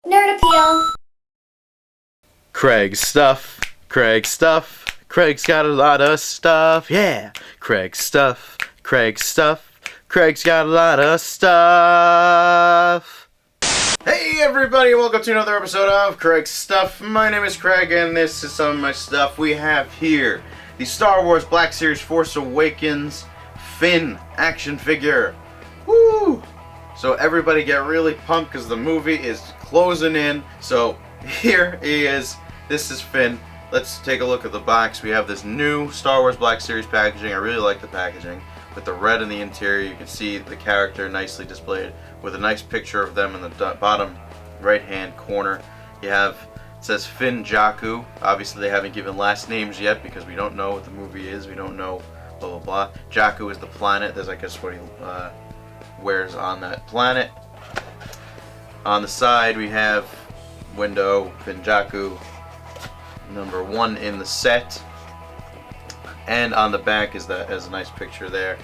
Nerd appeal. Craig's stuff. Craig's stuff. Craig's got a lot of stuff. Yeah. Craig's stuff. Craig's stuff. Craig's got a lot of stuff. Hey everybody, welcome to another episode of Craig's Stuff. My name is Craig and this is some of my stuff. We have here the Star Wars Black Series Force Awakens Finn action figure. Woo! So everybody get really pumped because the movie is closing in. So here he is. This is Finn. Let's take a look at the box. We have this new Star Wars Black Series packaging. I really like the packaging. With the red in the interior, you can see the character nicely displayed with a nice picture of them in the bottom right hand corner. You have, it says Finn Jakku. Obviously they haven't given last names yet because we don't know what the movie is. We don't know blah blah blah. Jakku is the planet. There's I guess what he wears on that planet. On the side we have window Finn Jakku, number 1 in the set. And on the back is a nice picture there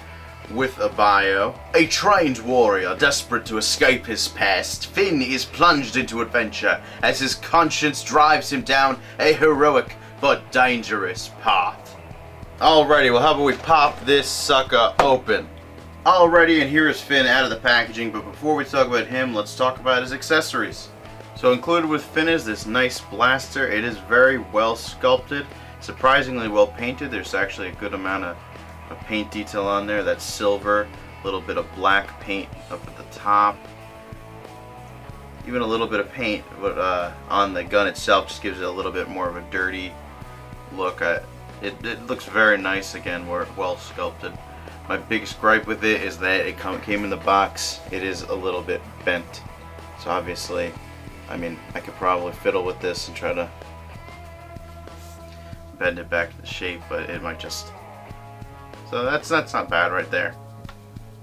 with a bio. A trained warrior desperate to escape his past, Finn is plunged into adventure as his conscience drives him down a heroic but dangerous path. Alrighty, well how about we pop this sucker open. Alrighty, and here is Finn out of the packaging, but before we talk about him, let's talk about his accessories. So included with Finn is this nice blaster. It is very well sculpted. Surprisingly well painted. There's actually a good amount of paint detail on there. That's silver, a little bit of black paint up at the top, even a little bit of paint on the gun itself just gives it a little bit more of a dirty look. It looks very nice. Again, well sculpted. My biggest gripe with it is that it came in the box. It is a little bit bent, so obviously I mean I could probably fiddle with this and try to bend it back to shape, but it might just, so that's not bad right there.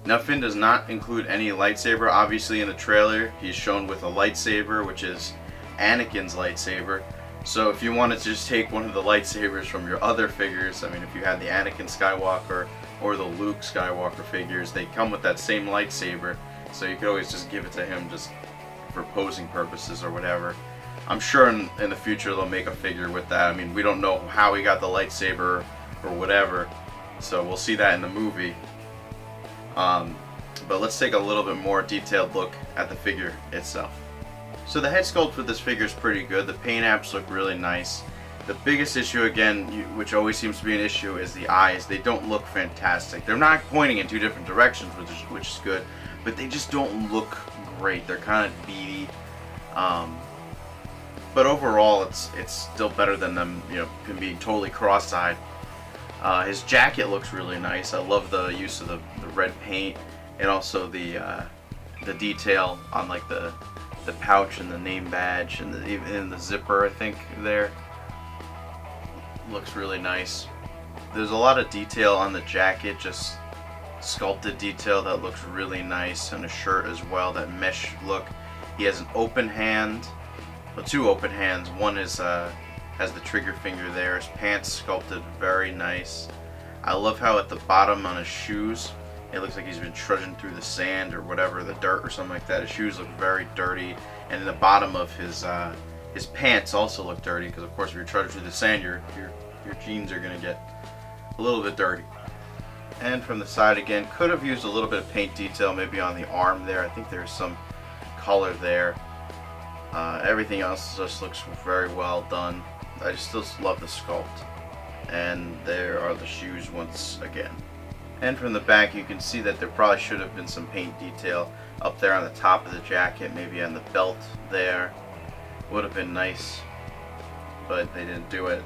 Now Finn does not include any lightsaber. Obviously in the trailer he's shown with a lightsaber, which is Anakin's lightsaber. So if you wanted to just take one of the lightsabers from your other figures, I mean if you had the Anakin Skywalker or the Luke Skywalker figures, they come with that same lightsaber, so you could always just give it to him just for posing purposes or whatever. I'm sure in the future they'll make a figure with that. I mean, we don't know how he got the lightsaber or whatever, so we'll see that in the movie. But let's take a little bit more detailed look at the figure itself. So the head sculpt for this figure is pretty good. The paint apps look really nice. The biggest issue, again, which always seems to be an issue, is the eyes. They don't look fantastic. They're not pointing in 2 different directions, which is good, but they just don't look great. They're kind of beady. But overall, it's still better than them, him being totally cross-eyed. His jacket looks really nice. I love the use of the red paint, and also the detail on like the pouch and the name badge and even the zipper. I think there looks really nice. There's a lot of detail on the jacket, just sculpted detail that looks really nice, and a shirt as well, that mesh look. He has an open hand. Well, 2 open hands. One is has the trigger finger there. His pants sculpted very nice. I love how at the bottom on his shoes, it looks like he's been trudging through the sand or whatever, the dirt or something like that. His shoes look very dirty, and in the bottom of his pants also look dirty because of course if you're trudging through the sand, your jeans are gonna get a little bit dirty. And from the side again, could have used a little bit of paint detail maybe on the arm there. I think there's some color there. Everything else just looks very well done. I just still love the sculpt. And there are the shoes once again. And from the back you can see that there probably should have been some paint detail up there on the top of the jacket, maybe on the belt there. Would have been nice, but they didn't do it.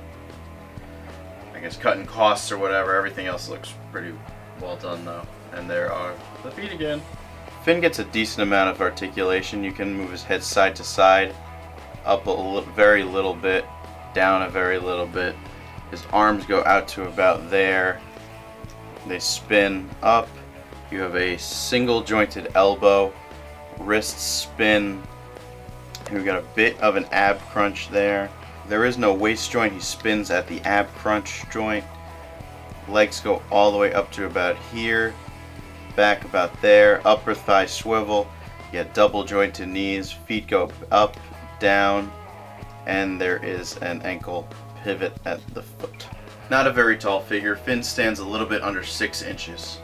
I guess cutting costs or whatever. Everything else looks pretty well done though. And there are the feet again. Finn gets a decent amount of articulation. You can move his head side to side, up a very little bit, down a very little bit. His arms go out to about there. They spin up. You have a single jointed elbow, wrists spin. We've got a bit of an ab crunch there. There is no waist joint. He spins at the ab crunch joint. Legs go all the way up to about here. Back about there. Upper thigh swivel. You got double jointed knees. Feet go up, down, and there is an ankle pivot at the foot. Not a very tall figure. Finn stands a little bit under 6 inches.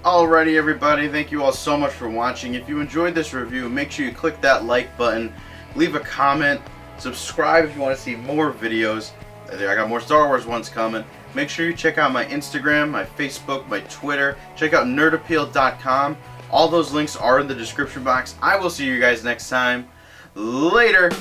Alrighty everybody, thank you all so much for watching. If you enjoyed this review, make sure you click that like button, leave a comment, subscribe if you want to see more videos. I got more Star Wars ones coming. Make sure you check out my Instagram, my Facebook, my Twitter. Check out nerdappeal.com. All those links are in the description box. I will see you guys next time. Later!